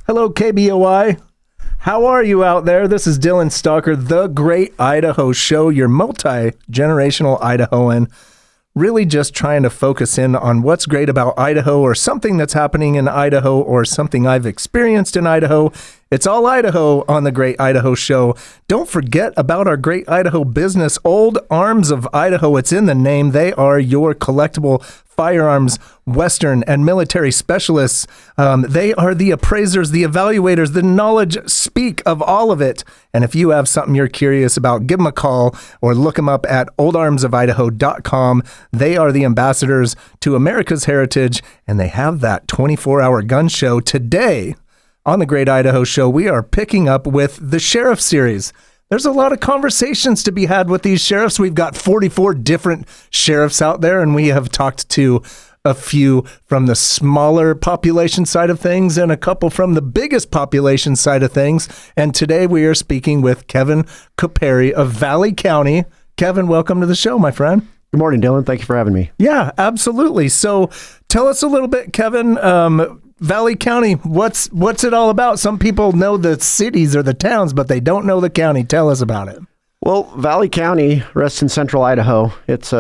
Hello, KBOI. How are you out there? This is Dylan Stalker, The Great Idaho Show, your multi-generational Idahoan. Really just trying to focus in on what's great about Idaho or something that's happening in Idaho or something I've experienced in Idaho. It's all Idaho on The Great Idaho Show. Don't forget about our Great Idaho business, Old Arms of Idaho. It's in the name. They are your collectible firearms, Western, and military specialists. They are the appraisers, the evaluators, the knowledge speak of all of it. And if you have something you're curious about, give them a call or look them up at oldarmsofidaho.com. They are the ambassadors to America's heritage, and they have that 24-hour gun show today. On the Great Idaho Show, we are picking up with the Sheriff Series. There's a lot of conversations to be had with these sheriffs. We've got 44 different sheriffs out there, and we have talked to a few from the smaller population side of things and a couple from the biggest population side of things. And today we are speaking with Kevin Copperi of Valley County. Kevin, welcome to the show, my friend. Good morning, Dylan. Thank you for having me. Yeah, absolutely. So tell us a little bit, Kevin. Valley County, what's it all about? Some people know the cities or the towns, but they don't know the county. Tell us about it. Well, Valley County rests in central Idaho. It's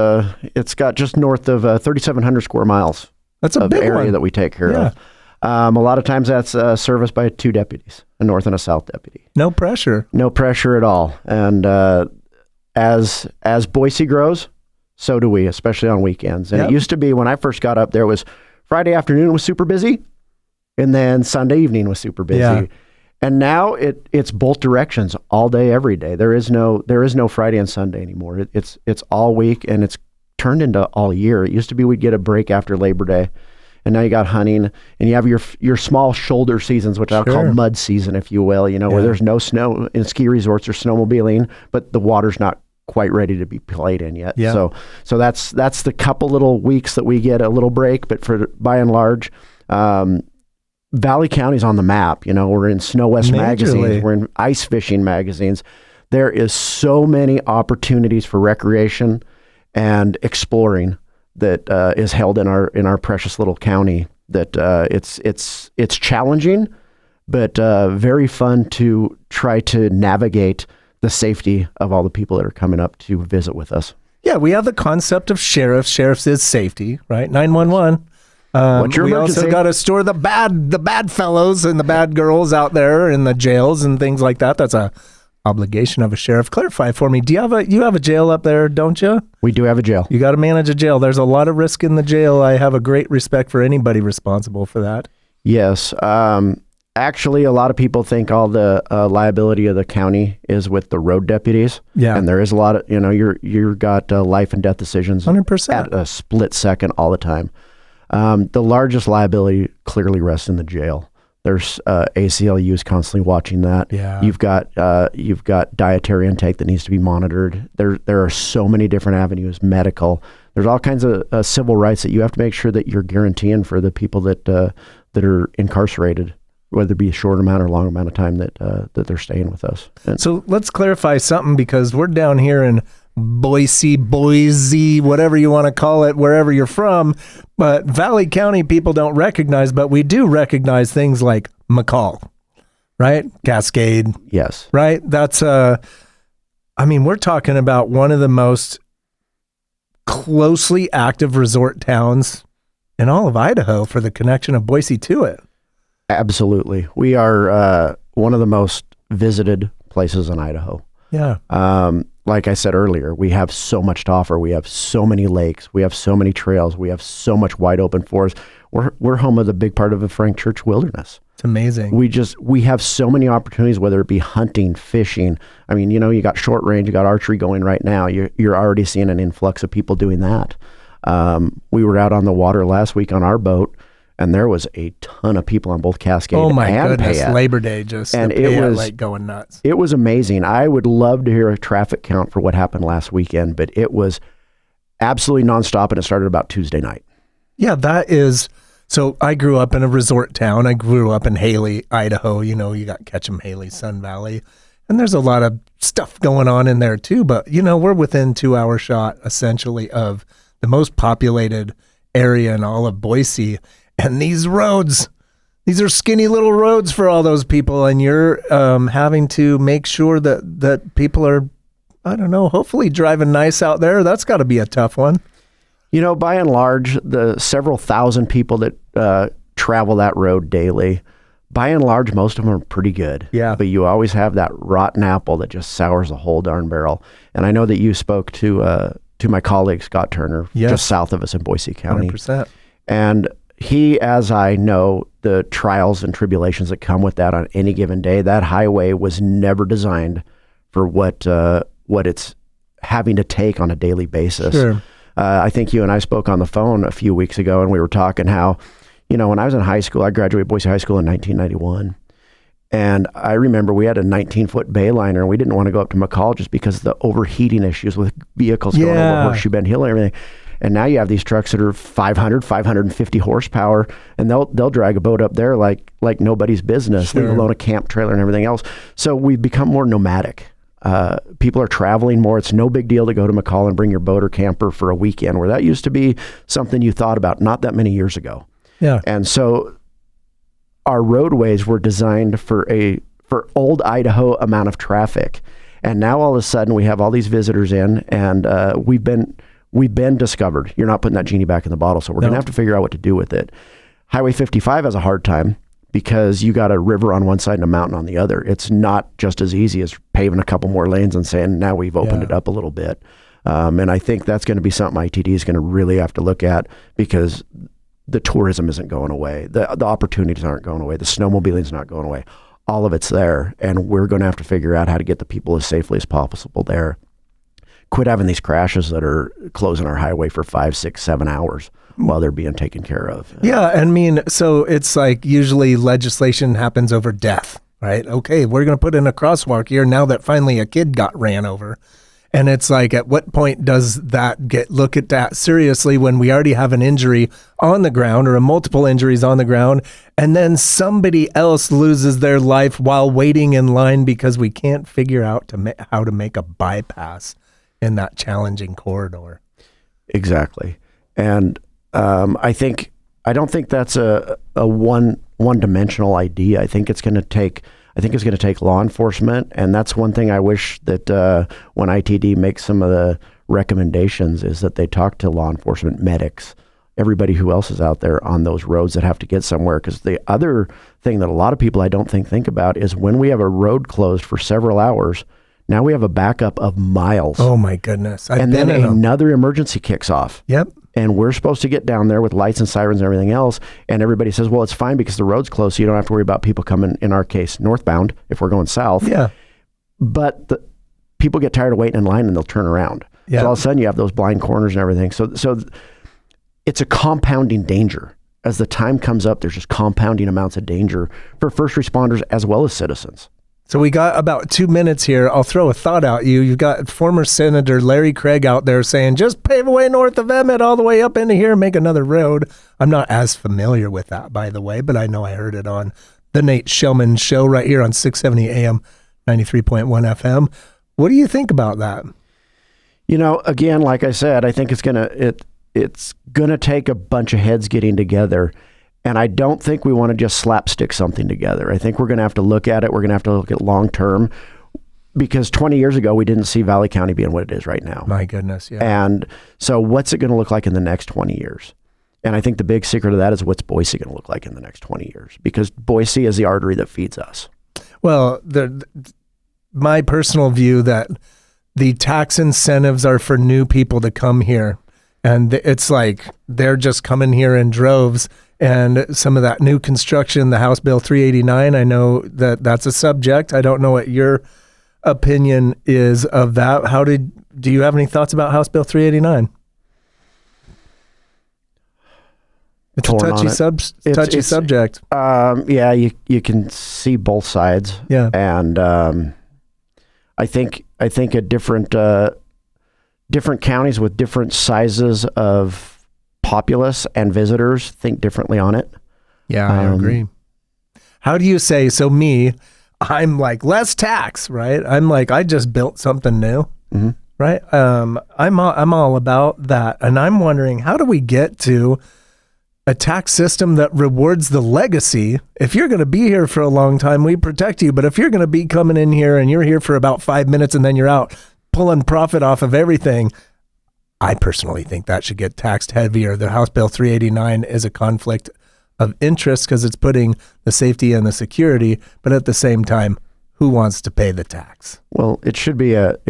got just north of 3,700 square miles. That's a big area one that we take care of. A lot of times that's serviced by 2 deputies, a north and a south deputy. No pressure. No pressure at all. And as Boise grows, so do we, especially on weekends. And It used to be when I first got up there, was Friday afternoon was super busy. And then Sunday evening was super busy. Yeah. And now it's both directions all day, every day. There is no Friday and Sunday anymore. It's all week, and it's turned into all year. It used to be we'd get a break after Labor Day, and now you got hunting, and you have your small shoulder seasons, which I'll call mud season, if you will, where there's no snow in ski resorts or snowmobiling, but the water's not quite ready to be played in yet. Yeah. So that's the couple little weeks that we get a little break, but by and large, Valley County's on the map. We're in Snow West magazines. We're in ice fishing magazines. There is so many opportunities for recreation and exploring that is held in our precious little county. That it's challenging, but very fun to try to navigate the safety of all the people that are coming up to visit with us. Yeah, we have the concept of sheriffs. Sheriffs is safety, right? 911. We also got to store the bad fellows and the bad girls out there in the jails and things like that. That's a obligation of a sheriff. Clarify for me. You have a jail up there, don't you? We do have a jail. You got to manage a jail. There's a lot of risk in the jail. I have a great respect for anybody responsible for that. Yes. Actually, a lot of people think all the liability of the county is with the road deputies. Yeah. And there is a lot of, you've got life and death decisions 100%. At a split second all the time. The largest liability clearly rests in the jail. There's ACLUs constantly watching that. Yeah. You've got dietary intake that needs to be monitored. There are so many different avenues, medical. There's all kinds of civil rights that you have to make sure that you're guaranteeing for the people that are incarcerated, whether it be a short amount or long amount of time that they're staying with us. So let's clarify something, because we're down here in Boise, whatever you want to call it, wherever you're from. But Valley County people don't recognize, but we do recognize things like McCall, right? Cascade. Yes. Right? That's, we're talking about one of the most closely active resort towns in all of Idaho for the connection of Boise to it. Absolutely. We are one of the most visited places in Idaho. Yeah. Like I said earlier, we have so much to offer. We have so many lakes. We have so many trails. We have so much wide open forest. We're home of the big part of the Frank Church Wilderness. It's amazing. We have so many opportunities, whether it be hunting, fishing. You got short range, you got archery going right now. You're already seeing an influx of people doing that. We were out on the water last week on our boat, and there was a ton of people on both Cascade and Payette. Oh my goodness, Labor Day and it was like going nuts. It was amazing. I would love to hear a traffic count for what happened last weekend, but it was absolutely nonstop, and it started about Tuesday night. Yeah, that is. So I grew up in a resort town. I grew up in Haley, Idaho. You got Ketchum, Haley, Sun Valley, and there's a lot of stuff going on in there too. But we're within 2-hour shot essentially of the most populated area in all of Boise. And these roads, These are skinny little roads for all those people, and you're having to make sure that people are, I don't know, hopefully driving nice out there. That's got to be a tough one. You know, by and large, the several thousand people that travel that road daily, by and large, most of them are pretty good. Yeah. But you always have that rotten apple that just sours the whole darn barrel. And I know that you spoke to my colleague, Scott Turner, just south of us in Boise County. 100%. And he, as I know, the trials and tribulations that come with that on any given day, that highway was never designed for what it's having to take on a daily basis. Sure. I think you and I spoke on the phone a few weeks ago, and we were talking how, you know, when I was in high school, I graduated Boise High School in 1991. And I remember we had a 19-foot Bayliner, and we didn't want to go up to McCall just because of the overheating issues with vehicles going over Horseshoe Bend Hill and everything. And now you have these trucks that are 500, 550 horsepower, and they'll drag a boat up there like nobody's business, leave alone a camp trailer and everything else. So we've become more nomadic. People are traveling more. It's no big deal to go to McCall and bring your boat or camper for a weekend, where that used to be something you thought about not that many years ago. Yeah. And so our roadways were designed for old Idaho amount of traffic. And now all of a sudden we have all these visitors in, and we've been discovered. You're not putting that genie back in the bottle, so we're going to have to figure out what to do with it. Highway 55 has a hard time because you got a river on one side and a mountain on the other. It's not just as easy as paving a couple more lanes and saying, now we've opened it up a little bit. And I think that's going to be something ITD is going to really have to look at, because the tourism isn't going away. The opportunities aren't going away. The snowmobiling is not going away. All of it's there. And we're going to have to figure out how to get the people as safely as possible there. Quit having these crashes that are closing our highway for 5, 6, 7 hours while they're being taken care of. Yeah. I mean, so it's like usually legislation happens over death, right? Okay, we're going to put in a crosswalk here now that finally a kid got ran over. And it's like, at what point does that look at that seriously when we already have an injury on the ground, or a multiple injuries on the ground, and then somebody else loses their life while waiting in line because we can't figure out how to make a bypass in that challenging corridor. Exactly. And I don't think that's a one-dimensional idea. I think it's going to take law enforcement, and that's one thing I wish that when ITD makes some of the recommendations is that they talk to law enforcement, medics, everybody who else is out there on those roads that have to get somewhere. Because the other thing that a lot of people I don't think about is when we have a road closed for several hours, now we have a backup of miles. Oh my goodness. And then another emergency kicks off. Yep. And we're supposed to get down there with lights and sirens and everything else. And everybody says, well, it's fine because the road's closed, so you don't have to worry about people coming, in our case, northbound, if we're going south. Yeah. But people get tired of waiting in line and they'll turn around. Yeah. So all of a sudden you have those blind corners and everything. So it's a compounding danger. As the time comes up, there's just compounding amounts of danger for first responders as well as citizens. So we got about 2 minutes here. I'll throw a thought at you. You've got former Senator Larry Craig out there saying, just pave away north of Emmett all the way up into here and make another road. I'm not as familiar with that, by the way, but I know I heard it on the Nate Shellman Show right here on 670 AM, 93.1 FM. What do you think about that? You know, again, like I said, I think it's gonna take a bunch of heads getting together. And I don't think we want to just slapstick something together. I think we're going to have to look at it. We're going to have to look at long term, because 20 years ago, we didn't see Valley County being what it is right now. My goodness, yeah. And so what's it going to look like in the next 20 years? And I think the big secret of that is what's Boise going to look like in the next 20 years? Because Boise is the artery that feeds us. Well, my personal view that the tax incentives are for new people to come here. And it's like they're just coming here in droves. And some of that new construction, the House Bill 389, I know that's a subject. I don't know what your opinion is of that. Do you have any thoughts about House Bill 389? It's a touchy subject. Yeah, you can see both sides. Yeah. And I think a different counties with different sizes of populace and visitors think differently on it. Yeah, I agree. How do you say, I'm like, less tax, right? I'm like, I just built something new, right? I'm all about that. And I'm wondering, how do we get to a tax system that rewards the legacy. If you're going to be here for a long time, we protect you. But if you're going to be coming in here and you're here for about 5 minutes and then you're out pulling profit off of everything, I personally think that should get taxed heavier. The House Bill 389 is a conflict of interest because it's putting the safety and the security, but at the same time, who wants to pay the tax? Well, it should be a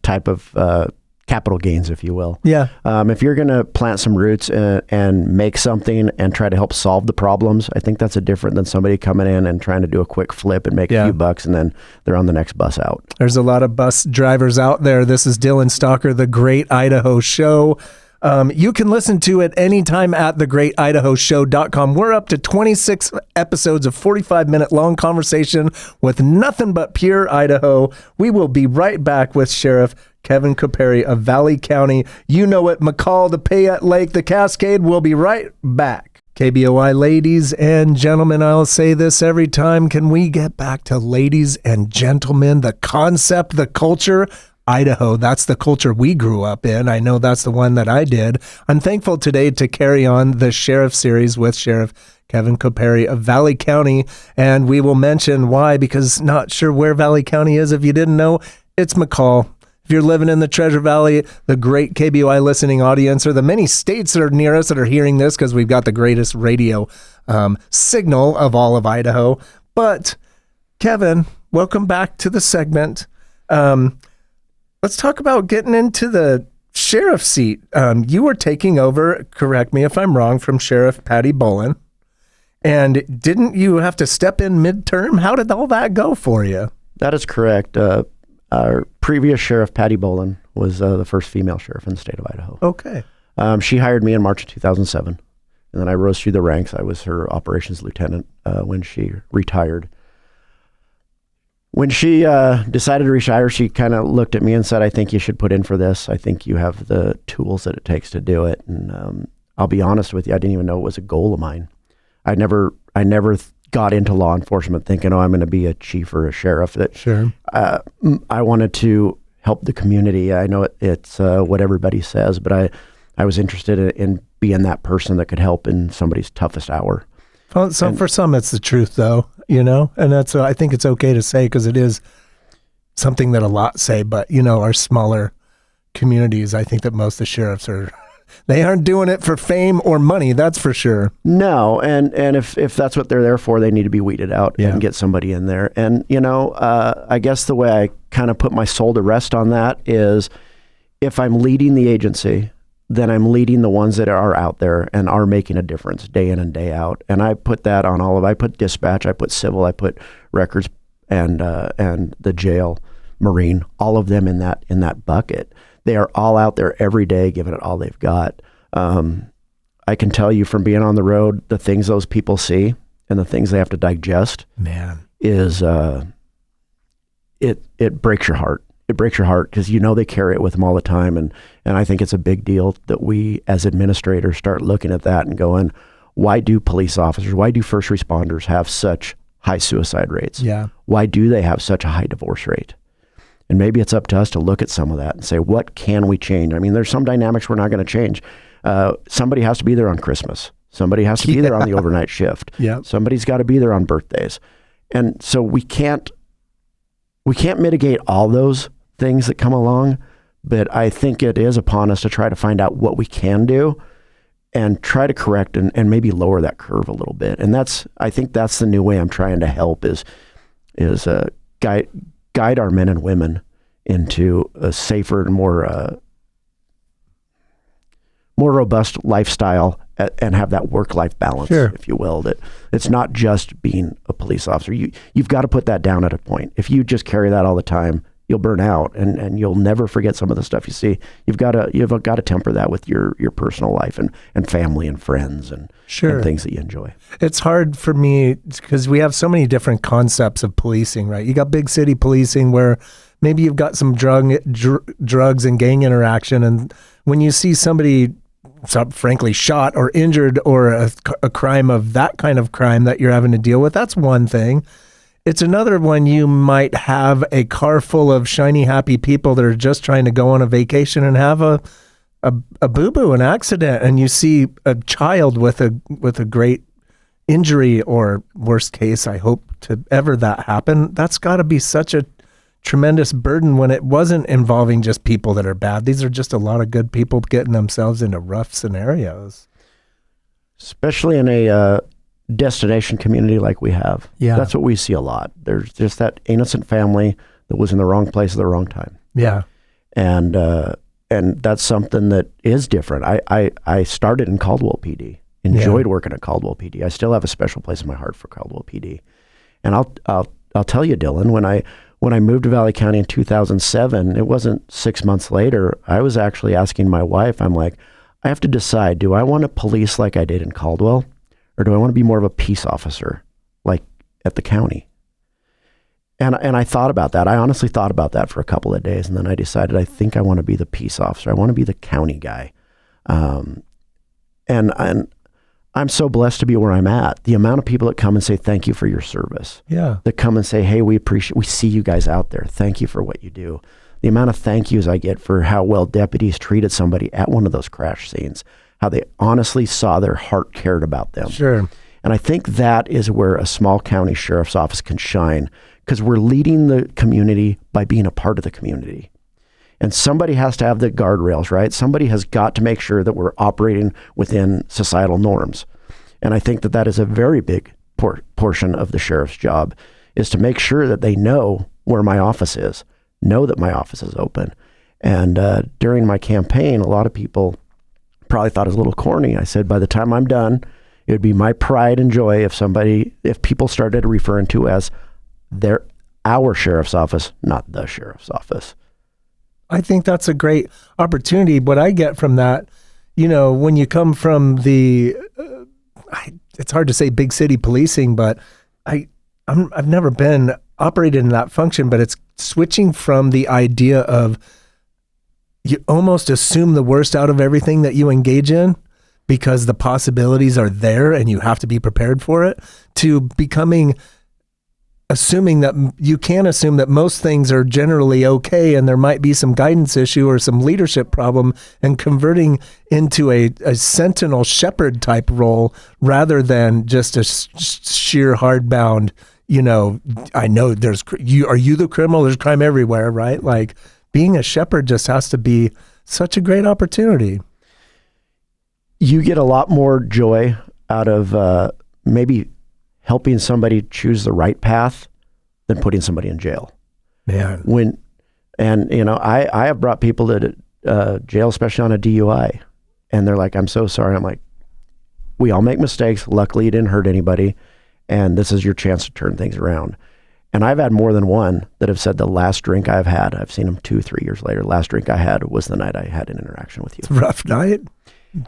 type of capital gains, if you will. Yeah. If you're going to plant some roots and make something and try to help solve the problems, I think that's different than somebody coming in and trying to do a quick flip and make a few bucks and then they're on the next bus out. There's a lot of bus drivers out there. This is Dylan Stalker, The Great Idaho Show. You can listen to it anytime at thegreatidahoshow.com. We're up to 26 episodes of 45-minute long conversation with nothing but pure Idaho. We will be right back with Sheriff Kevin Copperi of Valley County. You know it, McCall, the Payette Lake, the Cascade. We'll be right back. KBOI, ladies and gentlemen, I'll say this every time. Can we get back to ladies and gentlemen? The concept, the culture, Idaho, that's the culture we grew up in. I know that's the one that I did. I'm thankful today to carry on the Sheriff series with Sheriff Kevin Copperi of Valley County, and we will mention why, because not sure where Valley County is. If you didn't know, it's McCall. If you're living in the Treasure Valley, the great KBOI listening audience, or the many states that are near us that are hearing this, because we've got the greatest radio signal of all of Idaho. But Kevin, welcome back to the segment. Let's talk about getting into the sheriff seat. You were taking over, correct me if I'm wrong, from Sheriff Patty Bolin. And didn't you have to step in midterm? How did all that go for you? That is correct. Our previous Sheriff Patty Bolin was the first female sheriff in the state of Idaho. Okay. She hired me in March of 2007. And then I rose through the ranks. I was her operations lieutenant when she retired. When she decided to retire, she kind of looked at me and said, I think you should put in for this. I think you have the tools that it takes to do it. And I'll be honest with you, I didn't even know it was a goal of mine. I never got into law enforcement thinking, I'm going to be a chief or a sheriff. Sure. I wanted to help the community. I know it's what everybody says, but I was interested in being that person that could help in somebody's toughest hour. For some, it's the truth, though, and that's I think it's okay to say, because it is something that a lot say. But our smaller communities, I think that most of the sheriffs they aren't doing it for fame or money. That's for sure. No, and if that's what they're there for, they need to be weeded out and get somebody in there. And I guess the way I kind of put my soul to rest on that is, if I'm leading the agency, then I'm leading the ones that are out there and are making a difference day in and day out. And I put that on all of. I put dispatch, I put civil, I put records, and the jail, Marine, all of them in that bucket. They are all out there every day, giving it all they've got. I can tell you from being on the road, the things those people see and the things they have to digest, is it breaks your heart. It breaks your heart because they carry it with them all the time. And I think it's a big deal that we as administrators start looking at that and going, why do police officers, why do first responders have such high suicide rates? Yeah. Why do they have such a high divorce rate? And maybe it's up to us to look at some of that and say, what can we change? I mean, there's some dynamics we're not going to change. Somebody has to be there on Christmas. Somebody has to be there on the overnight shift. Somebody's got to be there on birthdays. And so we can't mitigate all those things that come along, but I think it is upon us to try to find out what we can do and try to correct and maybe lower that curve a little bit. And I think that's the new way I'm trying to help is guide our men and women into a safer and more robust lifestyle and have that work-life balance, if you will. That it's not just being a police officer. You've got to put that down at a point. If you just carry that all the time, you'll burn out and you'll never forget some of the stuff you see. You've got to temper that with your personal life and family and friends and things that you enjoy. It's hard for me because we have so many different concepts of policing, right? You got big city policing where maybe you've got some drugs and gang interaction, and when you see somebody frankly shot or injured or a crime of that kind of crime that you're having to deal with, that's one thing. It's another when you might have a car full of shiny, happy people that are just trying to go on a vacation and have a a boo-boo, an accident, and you see a child with a great injury, or worst case, I hope to ever that happen, that's got to be such a tremendous burden when it wasn't involving just people that are bad. These are just a lot of good people getting themselves into rough scenarios. Especially in a destination community like we have. Yeah. That's what we see a lot. There's just that innocent family that was in the wrong place at the wrong time. Yeah. And that's something that is different. I started in Caldwell PD, enjoyed working at Caldwell PD. I still have a special place in my heart for Caldwell PD. And I'll tell you, Dylan, when I moved to Valley County in 2007, it wasn't 6 months later, I was actually asking my wife, I'm like, I have to decide, do I want to police like I did in Caldwell, or do I want to be more of a peace officer like at the county? And I thought about that. I honestly thought about that for a couple of days, and then I decided I think I want to be the peace officer. I want to be the county guy. And I'm so blessed to be where I'm at. The amount of people that come and say thank you for your service. Yeah. That come and say, hey, we see you guys out there. Thank you for what you do. The amount of thank yous I get for how well deputies treated somebody at one of those crash scenes, how they honestly saw their heart cared about them. Sure. And I think that is where a small county sheriff's office can shine, because we're leading the community by being a part of the community. And somebody has to have the guardrails, right? Somebody has got to make sure that we're operating within societal norms. And I think that that is a very big portion of the sheriff's job, is to make sure that they know where my office is, know that my office is open. And during my campaign, a lot of people probably thought it was a little corny. I said, by the time I'm done, it would be my pride and joy if people started referring to as our sheriff's office, not the sheriff's office. I think that's a great opportunity. What I get from that, when you come from it's hard to say big city policing, but I've never been operated in that function, but it's switching from the idea of you almost assume the worst out of everything that you engage in because the possibilities are there and you have to be prepared for it, to becoming assuming that you can assume that most things are generally okay and there might be some guidance issue or some leadership problem, and converting into a sentinel shepherd type role rather than just a sheer hardbound, I know are you the criminal? There's crime everywhere, right? Like, being a shepherd just has to be such a great opportunity. You get a lot more joy out of maybe helping somebody choose the right path than putting somebody in jail. Yeah. I have brought people to jail, especially on a DUI, and they're like, I'm so sorry. I'm like, we all make mistakes. Luckily, you didn't hurt anybody, and this is your chance to turn things around. And I've had more than one that have said the last drink I've had, I've seen them 2-3 years later, last drink I had was the night I had an interaction with you. It's a rough night.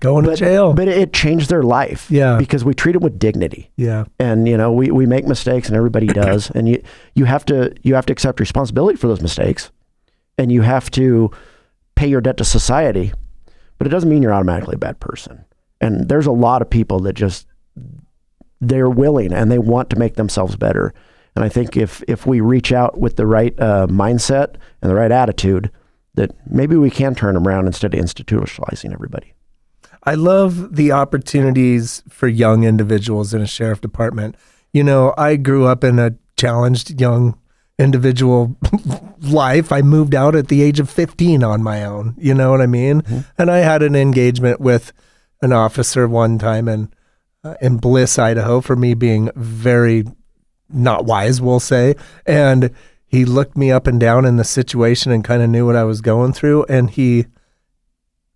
Going to jail. But it changed their life. Yeah. Because we treat them with dignity. Yeah. And, we make mistakes, and everybody does. And you have to accept responsibility for those mistakes, and you have to pay your debt to society, but it doesn't mean you're automatically a bad person. And there's a lot of people that they're willing and they want to make themselves better. And I think if we reach out with the right mindset and the right attitude, that maybe we can turn them around instead of institutionalizing everybody. I love the opportunities for young individuals in a sheriff department. I grew up in a challenged young individual life. I moved out at the age of 15 on my own. You know what I mean? Mm-hmm. And I had an engagement with an officer one time in Bliss, Idaho, for me being very not wise, we'll say. And he looked me up and down in the situation and kind of knew what I was going through. And he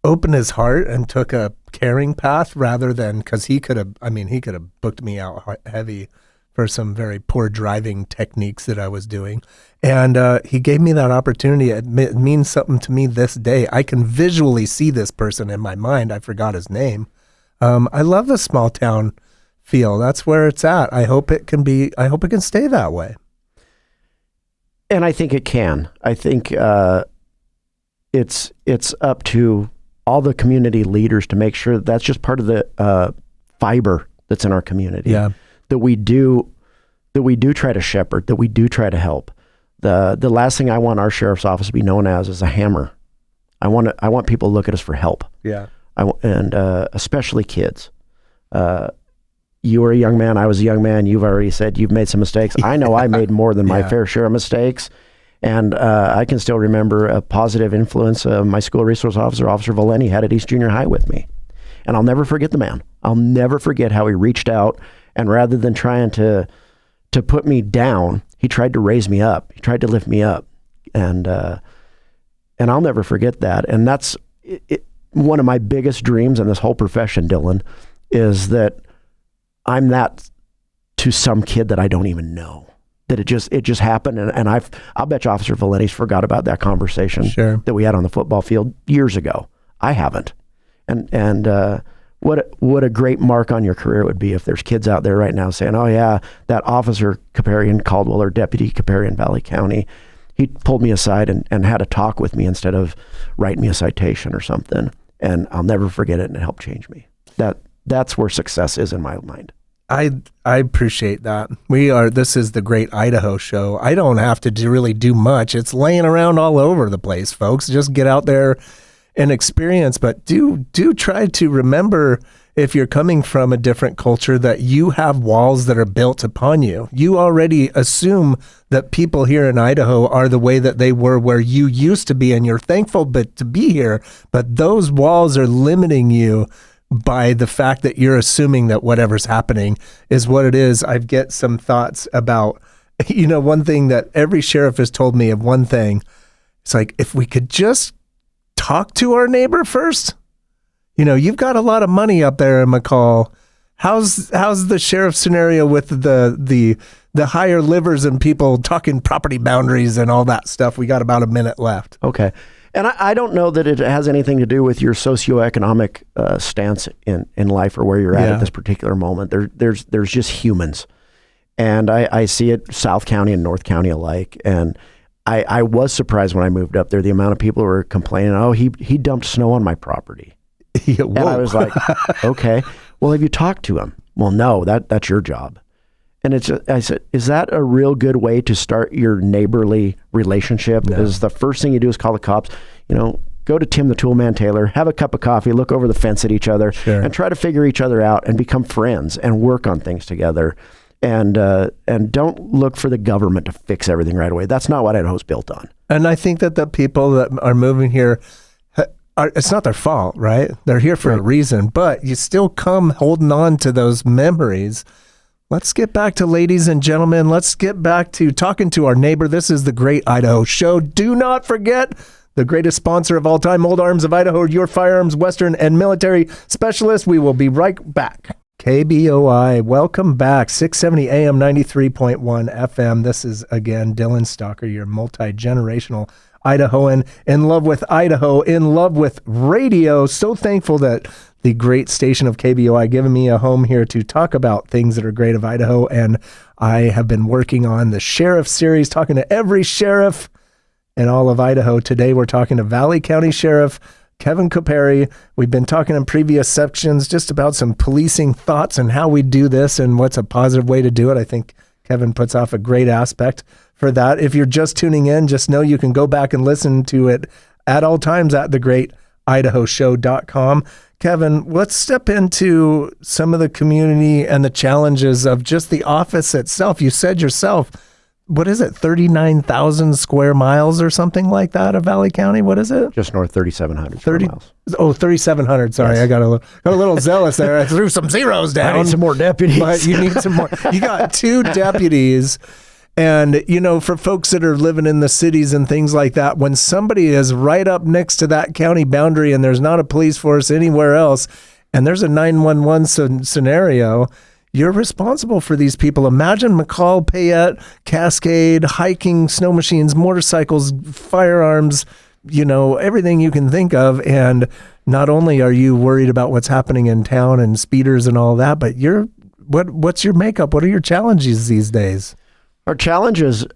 opened his heart and took a caring path rather than, because he could have booked me out heavy for some very poor driving techniques that I was doing. And he gave me that opportunity. It means something to me this day. I can visually see this person in my mind. I forgot his name. I love the small town feel. That's where it's at. I hope it can stay that way. And I think it can. I think it's up to all the community leaders to make sure that's just part of the fiber that's in our community. Yeah. That we do try to shepherd, that we do try to help. The last thing I want our sheriff's office to be known as is a hammer. I want people to look at us for help. Yeah. And especially kids. You were a young man. I was a young man. You've already said you've made some mistakes. I know I made more than my fair share of mistakes. And I can still remember a positive influence. My school resource officer, Officer Valeni, had at East Junior High with me. And I'll never forget the man. I'll never forget how he reached out, and rather than trying to put me down, he tried to raise me up. He tried to lift me up. And I'll never forget that. And that's one of my biggest dreams in this whole profession, Dylan, is that I'm that to some kid that I don't even know. That it just happened, and I'll bet you Officer Valeni's forgot about that conversation that we had on the football field years ago. I haven't, and what a great mark on your career it would be if there's kids out there right now saying, "Oh yeah, that Officer Copperi in Caldwell or Deputy Copperi in Valley County, he pulled me aside and had a talk with me instead of writing me a citation or something." And I'll never forget it, and it helped change me. That's where success is in my mind. I appreciate that. This is the Great Idaho Show. I don't have to really do much. It's laying around all over the place, folks. Just get out there and experience, but do try to remember, if you're coming from a different culture, that you have walls that are built upon you. You already assume that people here in Idaho are the way that they were where you used to be, and you're thankful to be here, but those walls are limiting you by the fact that you're assuming that whatever's happening is what it is. I get some thoughts about, one thing that every sheriff has told me of one thing. It's like, if we could just talk to our neighbor first. You've got a lot of money up there in McCall. How's the sheriff scenario with the higher livers and people talking property boundaries and all that stuff? We got about a minute left. Okay. And I don't know that it has anything to do with your socioeconomic stance in life or where you're at this particular moment. There's just humans. And I see it South County and North County alike. And I was surprised when I moved up there, the amount of people who were complaining, "Oh, he dumped snow on my property." And I was like, okay, well, have you talked to him? Well, no, that's your job. And I said, is that a real good way to start your neighborly relationship? No. Is the first thing you do is call the cops, go to Tim the Toolman Taylor, have a cup of coffee, look over the fence at each other, and try to figure each other out and become friends and work on things together. And don't look for the government to fix everything right away. That's not what Idaho's built on. And I think that the people that are moving here, it's not their fault, right? They're here for a reason, but you still come holding on to those memories. Let's get back to, ladies and gentlemen, let's get back to talking to our neighbor. This is the Great Idaho Show. Do not forget the greatest sponsor of all time, Old Arms of Idaho, your firearms, Western, and military specialist. We will be right back. KBOI, welcome back. 670 AM, 93.1 FM. This is, again, Dylan Stalker, your multi-generational Idahoan, in love with Idaho, in love with radio. So thankful that the great station of KBOI given me a home here to talk about things that are great of Idaho. And I have been working on the Sheriff series, talking to every sheriff in all of Idaho. Today we're talking to Valley County Sheriff Kevin Copperi. We've been talking in previous sections just about some policing thoughts and how we do this and what's a positive way to do it. I think Kevin puts off a great aspect for that. If you're just tuning in, just know you can go back and listen to it at all times at thegreatidahoshow.com. Kevin, let's step into some of the community and the challenges of just the office itself. You said yourself, what is it, 39,000 square miles or something like that of Valley County? What is it? Just north 3,700 square miles. Oh, 3,700. Sorry, yes. I got a little zealous there. I threw some zeros down. I need some more deputies. But you need some more. You got 2 deputies. And, for folks that are living in the cities and things like that, when somebody is right up next to that county boundary and there's not a police force anywhere else, and there's a 911 scenario, you're responsible for these people. Imagine McCall, Payette, Cascade, hiking, snow machines, motorcycles, firearms, everything you can think of. And not only are you worried about what's happening in town and speeders and all that, but what's your makeup? What are your challenges these days? Our challenge is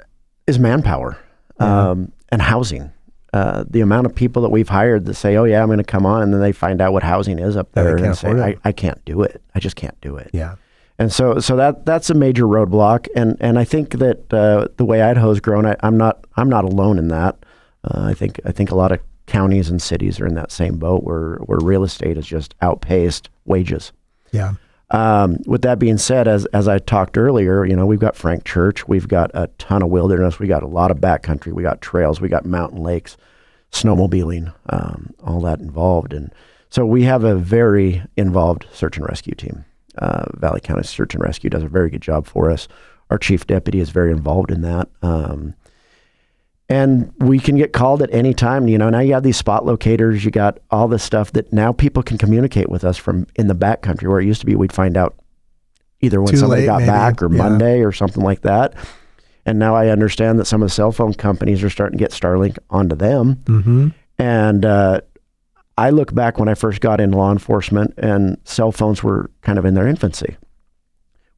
manpower and housing. The amount of people that we've hired that say, "Oh yeah, I'm going to come on," and then they find out what housing is up there and say, "I can't do it. I just can't do it." Yeah. And so that's a major roadblock. And I think that the way Idaho's grown, I'm not alone in that. I think a lot of counties and cities are in that same boat where real estate has just outpaced wages. Yeah. With that being said, as I talked earlier, we've got Frank Church, we've got a ton of wilderness, we got a lot of backcountry, we got trails, we got mountain lakes, snowmobiling, all that involved. And so we have a very involved search and rescue team. Valley County Search and Rescue does a very good job for us. Our chief deputy is very involved in that. And we can get called at any time. Now you have these spot locators, you got all this stuff that now people can communicate with us from in the backcountry, where it used to be we'd find out either when somebody got back or Monday or something like that. And now I understand that some of the cell phone companies are starting to get Starlink onto them. Mm-hmm. And I look back when I first got into law enforcement and cell phones were kind of in their infancy.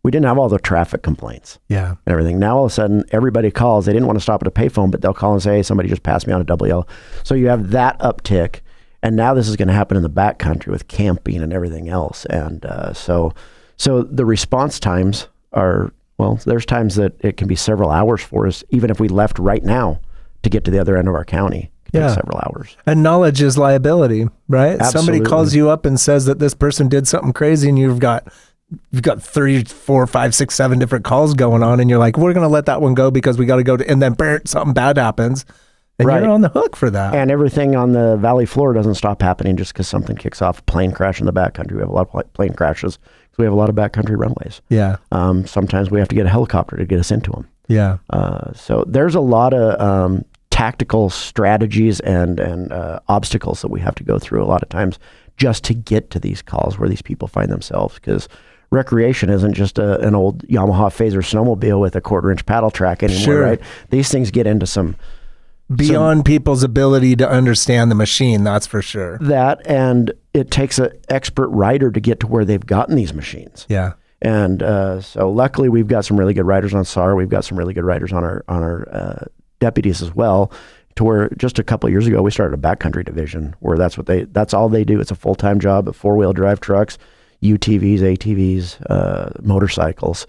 We didn't have all the traffic complaints and everything. Now all of a sudden everybody calls. They didn't want to stop at a payphone, but they'll call and say, hey, somebody just passed me on a double yellow. So you have that uptick. And now this is going to happen in the backcountry with camping and everything else. And so the response times are, well, there's times that it can be several hours for us, even if we left right now to get to the other end of our county. It could take several hours. And knowledge is liability, right? Absolutely. Somebody calls you up and says that this person did something crazy, and you've got 3, 4, 5, 6, 7 different calls going on, and you're like, we're going to let that one go because we got to go to, and then something bad happens, and you're on the hook for that. And everything on the valley floor doesn't stop happening just because something kicks off. A plane crash in the backcountry. We have a lot of plane crashes because we have a lot of backcountry runways. Yeah. Sometimes we have to get a helicopter to get us into them. Yeah. So there's a lot of tactical strategies and obstacles that we have to go through a lot of times just to get to these calls where these people find themselves, because recreation isn't just an old Yamaha Phaser snowmobile with a 1/4-inch paddle track anymore, right? These things get into some beyond people's ability to understand the machine, that's for sure. That, and it takes an expert rider to get to where they've gotten these machines. Yeah. And so luckily we've got some really good riders on SAR. We've got some really good riders on our deputies as well, to where just a couple of years ago we started a backcountry division where that's all they do. It's a full-time job of 4-wheel drive trucks, UTVs, ATVs, motorcycles.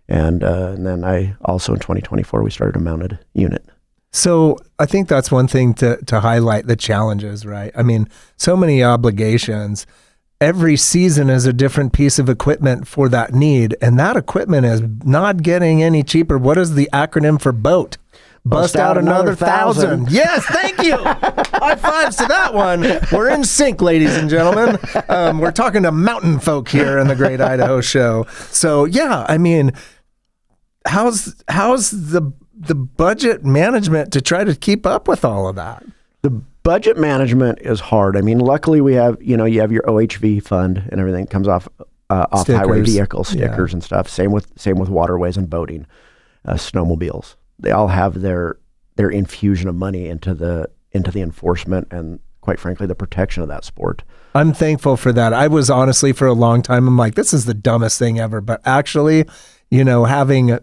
And then I also in 2024, we started a mounted unit. So I think that's one thing to highlight, the challenges, right? I mean, so many obligations. Every season is a different piece of equipment for that need. And that equipment is not getting any cheaper. What is the acronym for BOAT? Bust out another 1,000. Yes, thank you. High fives to that one. We're in sync, ladies and gentlemen. We're talking to mountain folk here in the Great Idaho Show. So yeah, I mean, how's the budget management to try to keep up with all of that? The budget management is hard. I mean, luckily we have, you have your OHV fund and everything comes off highway vehicle stickers and stuff. Same with waterways and boating, snowmobiles. They all have their infusion of money into the enforcement and, quite frankly, the protection of that sport. I'm thankful for that. I was honestly, for a long time, I'm like, this is the dumbest thing ever. But actually, having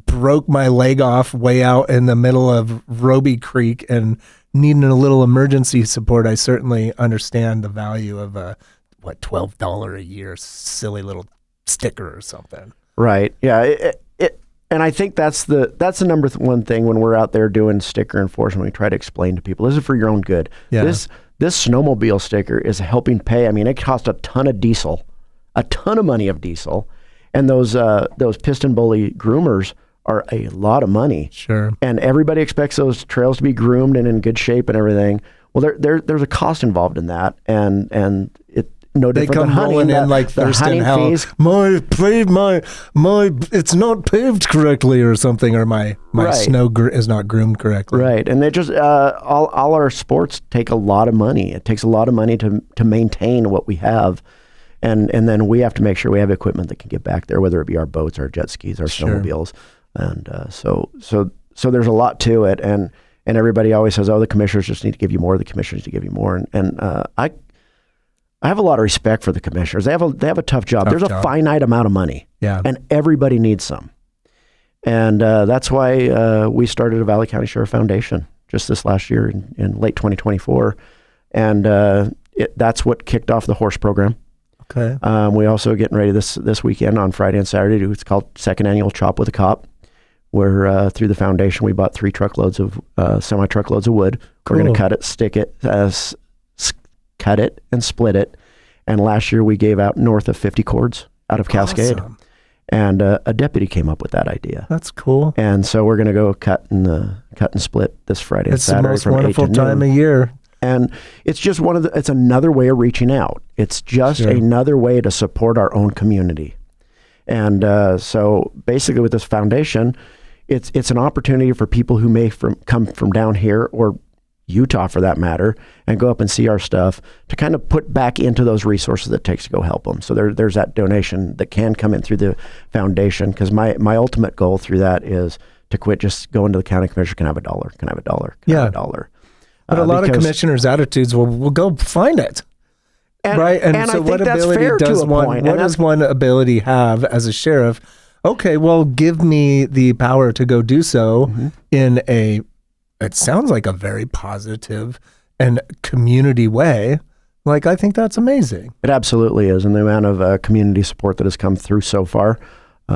broke my leg off way out in the middle of Roby Creek and needing a little emergency support, I certainly understand the value of a $12 a year silly little sticker or something. Right. Yeah. And I think that's the number one thing when we're out there doing sticker enforcement. We try to explain to people, this is for your own good. Yeah. This snowmobile sticker is helping pay. I mean, it cost a ton of money of diesel, and those piston bully groomers are a lot of money. Sure. And everybody expects those trails to be groomed and in good shape and everything. Well, there's a cost involved in that, and it. No different they come than hunting, rolling in like Thurston Hell. It's not paved correctly or something, or my snow is not groomed correctly. Right, and they just all our sports take a lot of money. It takes a lot of money to maintain what we have, and then we have to make sure we have equipment that can get back there, whether it be our boats, our jet skis, our snowmobiles, and so there's a lot to it, and everybody always says, oh, the commissioners just need to give you more. The commissioners need to give you more, and I have a lot of respect for the commissioners. They have a tough job. There's a finite amount of money, and everybody needs some. And that's why we started a Valley County Sheriff Foundation just this last year in late 2024. And that's what kicked off the horse program. Okay. We also getting ready this weekend on Friday and Saturday. It's called Second Annual Chop with a Cop, We're through the foundation. We bought 3 truckloads of semi-truckloads of wood. Cool. We're going to cut it, stick it, cut it, and split it. And last year we gave out north of 50 cords out of Cascade. Awesome. And a deputy came up with that idea. That's cool. And so we're going to go cut and split this Friday and Saturday. It's the most wonderful time of year. And it's just it's another way of reaching out. It's just another way to support our own community. And so basically with this foundation, it's an opportunity for people who may come from down here or Utah for that matter, and go up and see our stuff to kind of put back into those resources that it takes to go help them. So there's that donation that can come in through the foundation, because my ultimate goal through that is to quit just going to the county commissioner, can I have $1, can I have $1, can I have $1. But a lot of commissioners' attitudes will go find it. Right. And so what ability does one ability have as a sheriff? Okay, well, give me the power to go do so in it sounds like a very positive and community way. Like, I think that's amazing. It absolutely is. And the amount of community support that has come through so far. We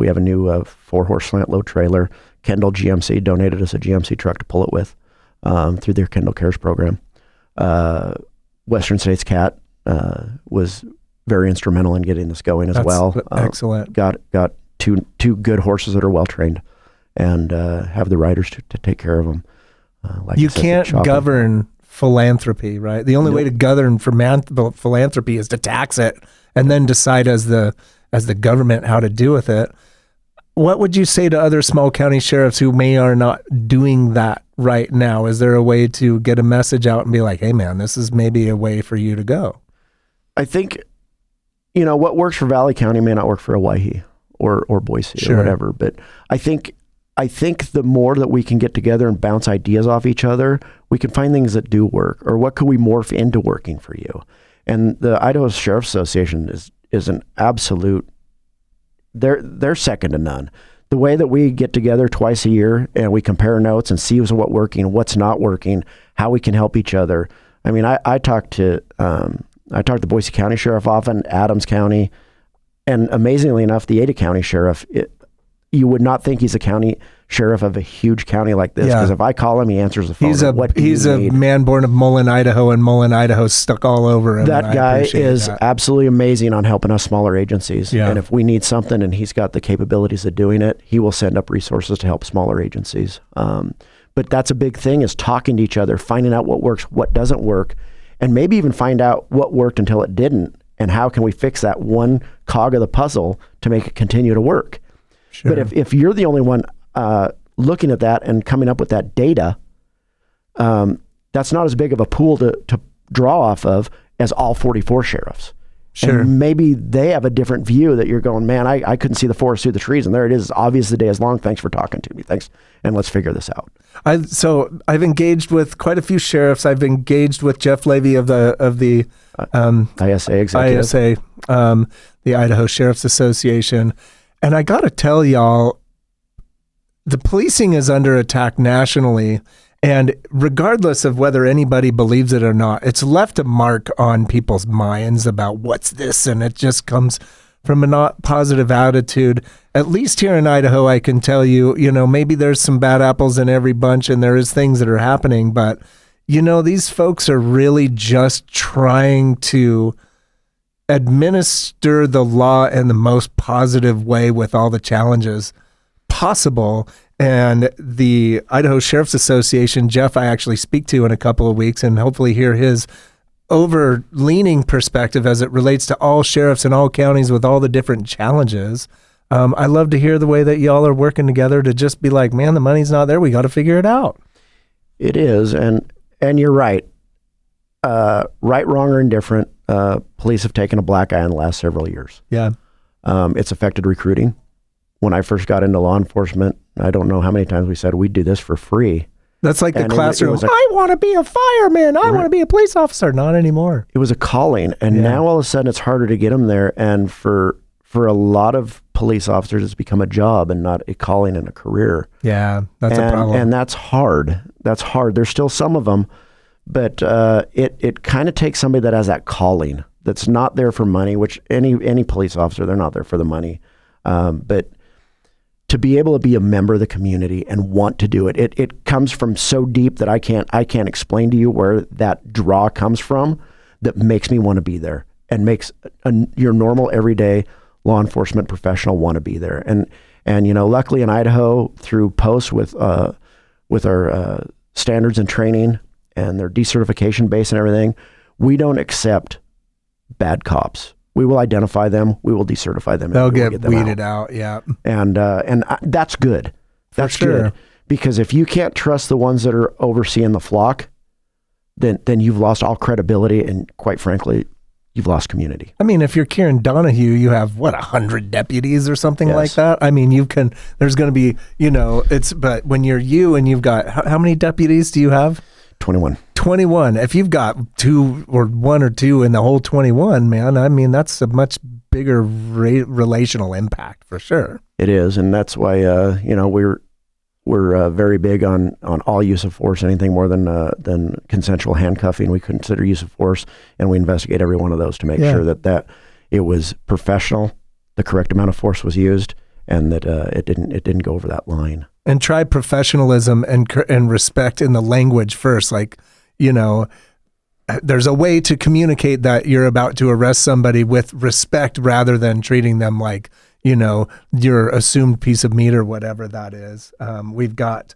have a new 4-horse slant load trailer. Kendall GMC donated us a GMC truck to pull it with through their Kendall Cares program. Western States Cat was very instrumental in getting this going as well. Excellent. Got two good horses that are well trained, and have the riders to take care of them. You can't govern philanthropy, right? The only way to govern philanthropy is to tax it and then decide as the government how to do with it. What would you say to other small county sheriffs who are not doing that right now? Is there a way to get a message out and be like, hey man, this is maybe a way for you to go? I think, what works for Valley County may not work for Owyhee or Boise or whatever. But I think the more that we can get together and bounce ideas off each other, we can find things that do work, or what could we morph into working for you? And the Idaho Sheriff Association is an absolute, they're second to none. The way that we get together twice a year and we compare notes and see what's working, what's not working, how we can help each other. I mean, I talk to the Boise County Sheriff often, Adams County, and amazingly enough, the Ada County Sheriff. You would not think he's a county sheriff of a huge county like this, because if I call him, he answers the phone. He's a man born of Mullen, Idaho, and Mullen, Idaho's stuck all over him. That guy is absolutely amazing on helping us smaller agencies. Yeah. And if we need something and he's got the capabilities of doing it, he will send up resources to help smaller agencies. But that's a big thing, is talking to each other, finding out what works, what doesn't work, and maybe even find out what worked until it didn't, and how can we fix that one cog of the puzzle to make it continue to work. Sure. But if you're the only one looking at that and coming up with that data, that's not as big of a pool to draw off of as all 44 sheriffs. Sure. And maybe they have a different view that you're going, man, I couldn't see the forest through the trees, and there it is. Obvious the day is long. Thanks for talking to me. Thanks. And let's figure this out. I've engaged with quite a few sheriffs. I've engaged with Jeff Levy of the ISA executive. The Idaho Sheriff's Association. And I got to tell y'all, the policing is under attack nationally, and regardless of whether anybody believes it or not, it's left a mark on people's minds about what's this, and it just comes from a not positive attitude. At least here in Idaho, I can tell you, maybe there's some bad apples in every bunch, and there is things that are happening, but, these folks are really just trying to administer the law in the most positive way with all the challenges possible. And the Idaho Sheriff's Association, Jeff, I actually speak to in a couple of weeks, and hopefully hear his over-leaning perspective as it relates to all sheriffs in all counties with all the different challenges. I love to hear the way that y'all are working together to just be like, man, the money's not there. We got to figure it out. It is. And you're right. Right, wrong, or indifferent. Police have taken a black eye in the last several years. Yeah. It's affected recruiting. When I first got into law enforcement, I don't know how many times we said we'd do this for free. That's like the classroom. I want to be a fireman. I want to be a police officer. Not anymore. It was a calling. And now all of a sudden it's harder to get them there. And for a lot of police officers, it's become a job and not a calling and a career. Yeah, that's a problem. And that's hard. That's hard. There's still some of them. But it kind of takes somebody that has that calling, that's not there for money, which any police officer, they're not there for the money. But to be able to be a member of the community and want to do it. It comes from so deep that I can't explain to you where that draw comes from that makes me want to be there and makes your normal everyday law enforcement professional want to be there. And luckily in Idaho, through posts with our standards and training and their decertification base and everything, we don't accept bad cops. We will identify them. We will decertify them. They'll get weeded out. Yeah. And that's good. That's good. Because if you can't trust the ones that are overseeing the flock, then you've lost all credibility. And quite frankly, you've lost community. I mean, if you're Kieran Donahue, you have 100 deputies or something like that. I mean, there's going to be, but when you're you and you've got, how many deputies do you have? 21. If you've got 2 or 1 or 2 in the whole 21, man, I mean, that's a much bigger relational impact for sure. It is. And that's why, we're very big on all use of force. Anything more than consensual handcuffing, we consider use of force, and we investigate every one of those to make sure that it was professional, the correct amount of force was used, and that it didn't go over that line. And try professionalism and respect in the language first. Like, there's a way to communicate that you're about to arrest somebody with respect rather than treating them like, your assumed piece of meat or whatever that is. We've got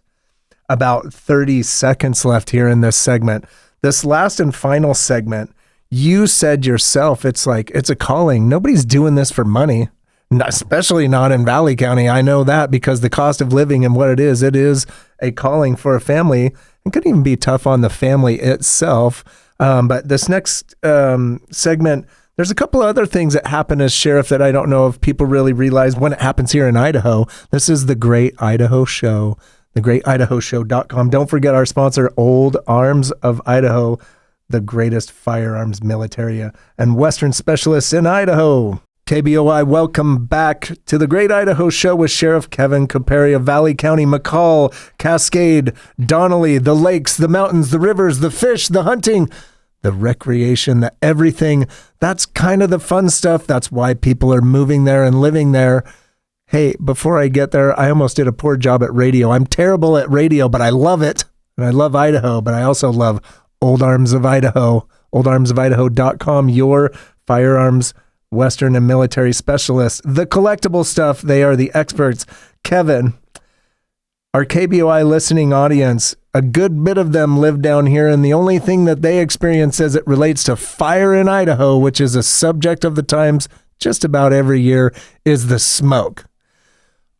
about 30 seconds left here in this segment. This last and final segment, you said yourself, it's a calling. Nobody's doing this for money. Especially not in Valley County. I know that because the cost of living and what it is a calling for a family. It could even be tough on the family itself. But this next segment, there's a couple of other things that happen as sheriff that I don't know if people really realize when it happens here in Idaho. This is the Great Idaho Show, thegreatidahoshow.com. Don't forget our sponsor, Old Arms of Idaho, the greatest firearms military and Western specialists in Idaho. KBOI, welcome back to the Great Idaho Show with Sheriff Kevin Copperi of Valley County, McCall, Cascade, Donnelly, the lakes, the mountains, the rivers, the fish, the hunting, the recreation, the everything. That's kind of the fun stuff. That's why people are moving there and living there. Hey, before I get there, I almost did a poor job at radio. I'm terrible at radio, but I love it. And I love Idaho, but I also love Old Arms of Idaho, oldarmsofidaho.com, your firearms Western and military specialists. The collectible stuff, they are the experts. Kevin, our KBOI listening audience, a good bit of them live down here, and the only thing that they experience as it relates to fire in Idaho, which is a subject of the times just about every year, is the smoke.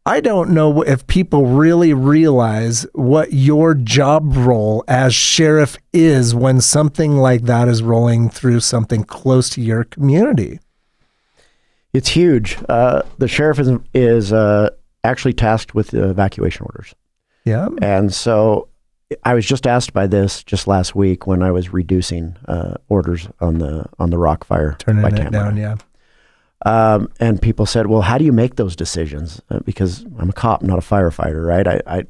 I don't know if people really realize what your job role as sheriff is when something like that is rolling through something close to your community. It's huge. The sheriff is actually tasked with evacuation orders. Yeah. And so I was just asked by this just last week when I was reducing orders on the rock fire. Turning it down, yeah. And people said, well, how do you make those decisions? Because I'm a cop, not a firefighter, right? I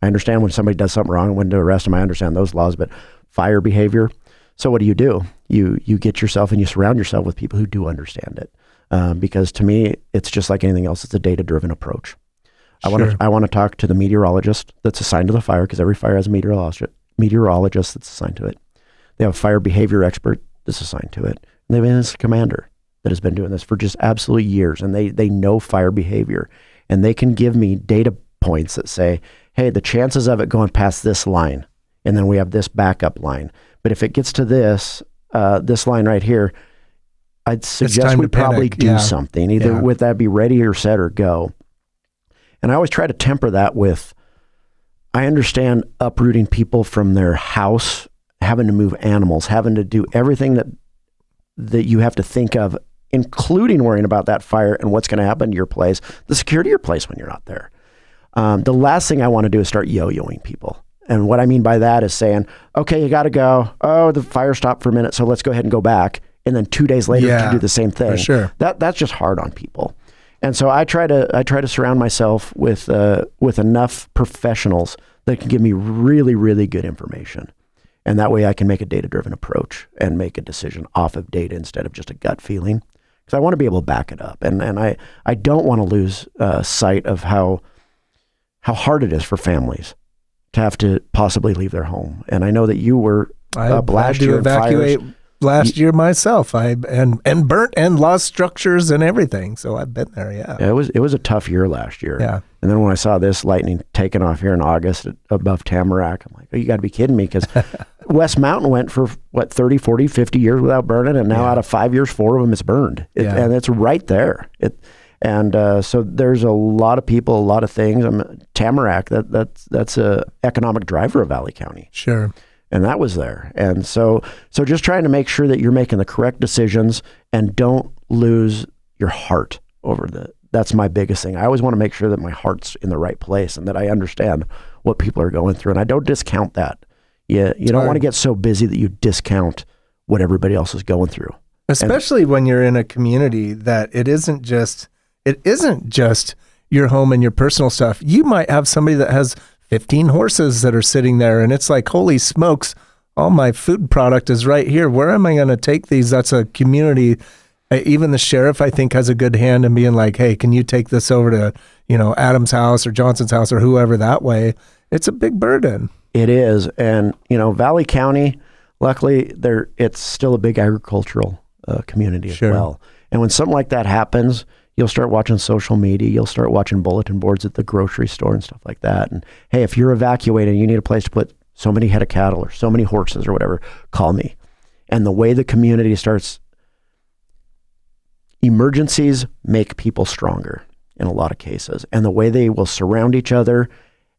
understand when somebody does something wrong, when to arrest them, I understand those laws, but fire behavior. So what do? You get yourself and you surround yourself with people who do understand it. Because to me, it's just like anything else. It's a data-driven approach. Sure. I want to talk to the meteorologist that's assigned to the fire, because every fire has a meteorologist that's assigned to it. They have a fire behavior expert that's assigned to it. And they have a commander that has been doing this for just absolute years, and they know fire behavior, and they can give me data points that say, hey, the chances of it going past this line, and then we have this backup line. But if it gets to this line right here, I'd suggest we probably do something, either with that be ready or set or go. And I always try to temper that with, I understand uprooting people from their house, having to move animals, having to do everything that you have to think of, including worrying about that fire and what's going to happen to your place, the security of your place when you're not there. The last thing I want to do is start yo-yoing people. And what I mean by that is saying, okay, you got to go. Oh, the fire stopped for a minute, so let's go ahead and go back. And then 2 days later to do the same thing. For sure. That's just hard on people. And so I try to surround myself with enough professionals that can give me really, really good information. And that way I can make a data-driven approach and make a decision off of data instead of just a gut feeling. because I want to be able to back it up. And I don't want to lose sight of how hard it is for families to have to possibly leave their home. And I know that you were up last year. I had to evacuate last year myself. And burnt and lost structures and everything. So I've been there. Yeah. It was a tough year last year. Yeah. And then when I saw this lightning taking off here in August above Tamarack, I'm like, oh, you got to be kidding me, because West Mountain went for 30, 40, 50 years without burning, and now out of 5 years, 4 of them it's burned. And it's right there. So there's a lot of people, a lot of things. Tamarack, that's a economic driver of Valley County. Sure. And that was there. And so just trying to make sure that you're making the correct decisions and don't lose your heart over that's my biggest thing. I always want to make sure that my heart's in the right place and that I understand what people are going through. And I don't discount that. You don't want to get so busy that you discount what everybody else is going through. Especially when you're in a community that it isn't just your home and your personal stuff. You might have somebody that has 15 horses that are sitting there, and it's like, holy smokes, all my food product is right here. Where am I going to take these? That's a community. Even the sheriff, I think, has a good hand in being like, hey, can you take this over to, Adam's house or Johnson's house or whoever that way? It's a big burden. It is. And, Valley County, luckily, it's still a big agricultural community as well. And when something like that happens, you'll start watching social media. You'll start watching bulletin boards at the grocery store and stuff like that. And, hey, if you're evacuating, you need a place to put so many head of cattle or so many horses or whatever, call me. And the way the community starts, emergencies make people stronger in a lot of cases. And the way they will surround each other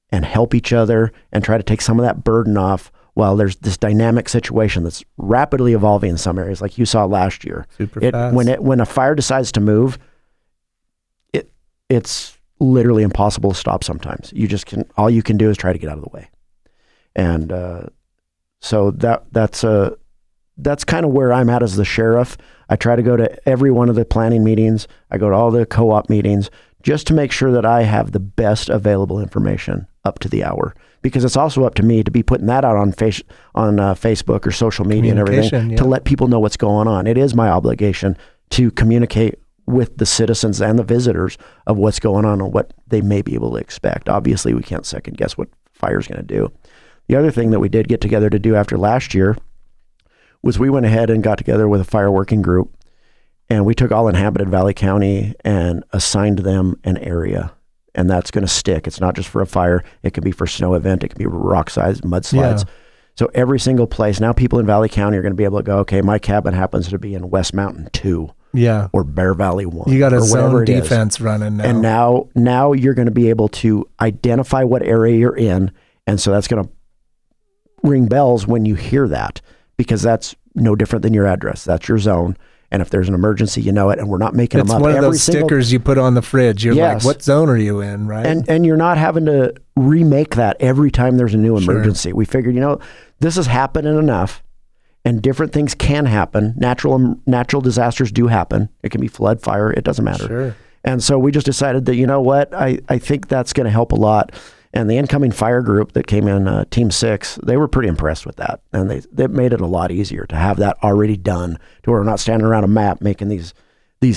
and help each other and try to take some of that burden off while there's this dynamic situation that's rapidly evolving in some areas, like you saw last year. Super fast. When a fire decides to move, it's literally impossible to stop sometimes. All you can do is try to get out of the way. And so that's kind of where I'm at as the sheriff. I try to go to every one of the planning meetings. I go to all the co-op meetings just to make sure that I have the best available information up to the hour, because it's also up to me to be putting that out on Facebook or social media and everything to let people know what's going on. It is my obligation to communicate with the citizens and the visitors of what's going on and what they may be able to expect. Obviously, we can't second guess what fire's going to do. The other thing that we did get together to do after last year was we went ahead and got together with a fire working group, and we took all inhabited Valley County and assigned them an area. And that's going to stick. It's not just for a fire. It can be for snow event. It can be rock size mudslides. Yeah. So every single place, now people in Valley County are going to be able to go, okay, my cabin happens to be in West Mountain 2. Yeah. Or Bear Valley 1. You got a zone defense running now. And now you're going to be able to identify what area you're in. And so that's going to ring bells when you hear that, because that's no different than your address. That's your zone. And if there's an emergency, you know it. And we're not making them up. It's one of those stickers you put on the fridge. You're like, what zone are you in, right? And you're not having to remake that every time there's a new emergency. We figured, this is happening enough, and different things can happen. Natural disasters do happen. It can be flood, fire. It doesn't matter. Sure. And so we just decided that, I think that's going to help a lot. And the incoming fire group that came in, Team 6, they were pretty impressed with that. And they made it a lot easier to have that already done, to where we're not standing around a map making these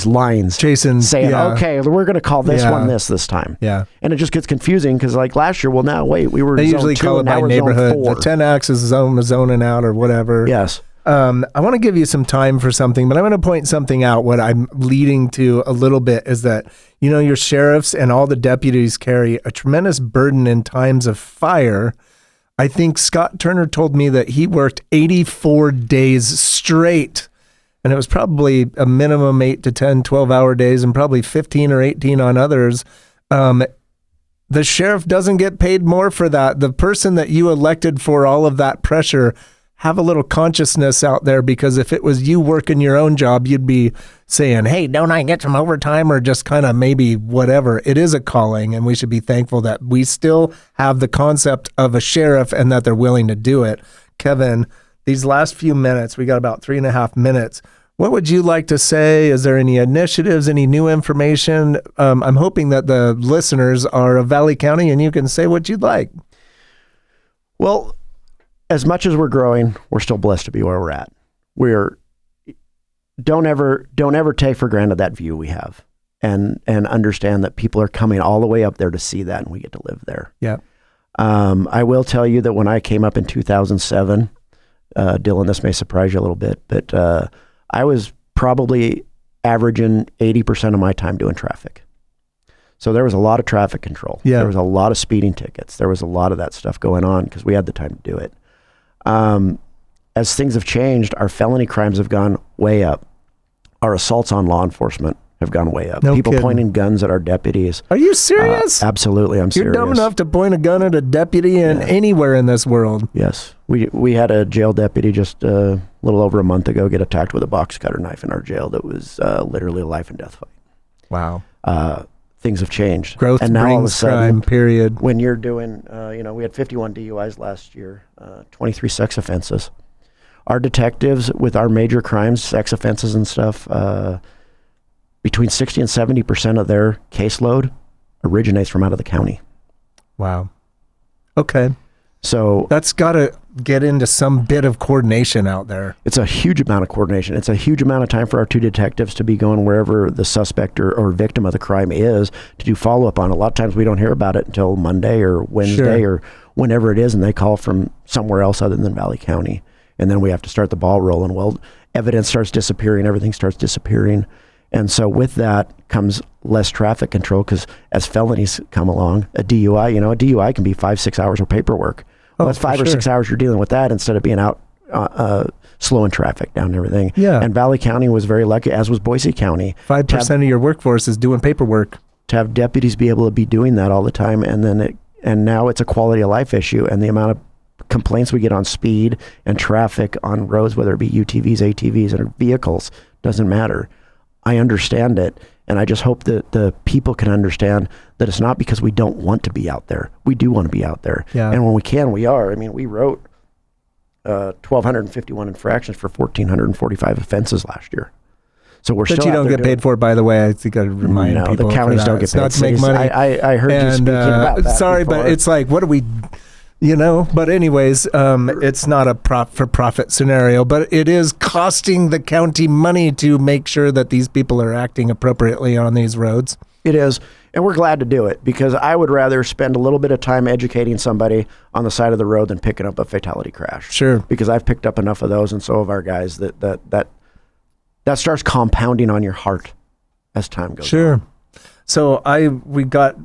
lines. Chasing. Saying, okay, we're going to call this one this time. Yeah. And it just gets confusing, because like last year, now wait, we were They zone usually 2, call it by neighborhood. The 10X is zoning out or whatever. Yes. I want to give you some time for something, but I'm going to point something out. What I'm leading to a little bit is that, your sheriffs and all the deputies carry a tremendous burden in times of fire. I think Scott Turner told me that he worked 84 days straight, and it was probably a minimum 8 to 10, 12-hour days, and probably 15 or 18 on others. The sheriff doesn't get paid more for that. The person that you elected for all of that pressure, have a little consciousness out there, because if it was you working your own job, you'd be saying, hey, don't I get some overtime, or just kind of maybe whatever. It is a calling, and we should be thankful that we still have the concept of a sheriff and that they're willing to do it. Kevin, these last few minutes, we got about 3.5 minutes. What would you like to say? Is there any initiatives, any new information? I'm hoping that the listeners are of Valley County, and you can say what you'd like. Well, as much as we're growing, we're still blessed to be where we're at. We're don't ever take for granted that view we have, and understand that people are coming all the way up there to see that, and we get to live there. Yeah. I will tell you that when I came up in 2007, Dylan, this may surprise you a little bit, but I was probably averaging 80% of my time doing traffic. So there was a lot of traffic control. Yeah. There was a lot of speeding tickets. There was a lot of that stuff going on because we had the time to do it. As things have changed, our felony crimes have gone way up. Our assaults on law enforcement have gone way up. No People kidding. pointing guns at our deputies. Are you serious? Absolutely, I'm serious. You're dumb enough to point a gun at a deputy anywhere in this world. Yes. We had a jail deputy just a little over a month ago get attacked with a box cutter knife in our jail that was literally a life and death fight. Wow. Things have changed. Growth and now all of a brings sudden, crime, period. when you're doing, we had 51 DUIs last year, 23 sex offenses. Our detectives with our major crimes, sex offenses and stuff, between 60 and 70% of their caseload originates from out of the county. Wow. Okay. So That's got to get into some bit of coordination out there. it's a huge amount of coordination. It's a huge amount of time for our two detectives to be going wherever the suspect or victim of the crime is to do follow-up on it. A lot of times we don't hear about it until Monday or Wednesday or whenever it is, and they call from somewhere else other than Valley County. And then we have to start the ball rolling. Well, evidence starts disappearing. Everything starts disappearing. And so with that comes less traffic control because as felonies come along, a DUI can be 5-6 hours of paperwork. Well, that's 5 or 6 hours you're dealing with that instead of being out slowing traffic down and everything. Yeah. And Valley County was very lucky, as was Boise County. 5% of your workforce is doing paperwork. To have deputies be able to be doing that all the time. And now it's a quality of life issue. And the amount of complaints we get on speed and traffic on roads, whether it be UTVs, ATVs, or vehicles, doesn't matter. I understand it, and I just hope that the people can understand that it's not because we don't want to be out there. We do want to be out there. Yeah. And when we can, we are. I mean, we wrote 1,251 infractions for 1,445 offenses last year. So we're But still you don't get paid for it, by the way. I think I remind people. the counties don't get It's paid. not to make money. I heard you speaking about that sorry, before. but it's like, what do we... but anyways, it's not a for-profit scenario, but it is costing the county money to make sure that these people are acting appropriately on these roads. It is, and we're glad to do it because I would rather spend a little bit of time educating somebody on the side of the road than picking up a fatality crash. Sure. Because I've picked up enough of those, and so have our guys, that starts compounding on your heart as time goes on. Sure. So we got...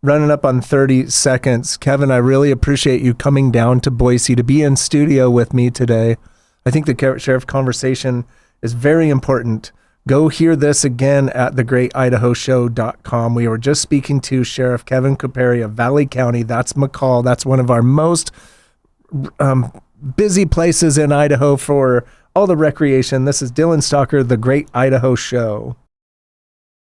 running up on 30 seconds. Kevin, I really appreciate you coming down to Boise to be in studio with me today. I think the sheriff conversation is very important. Go hear this again at thegreatidahoshow.com. We were just speaking to Sheriff Kevin Copperi of Valley County. That's McCall. That's one of our most busy places in Idaho for all the recreation. This is Dylan Stalker, The Great Idaho Show.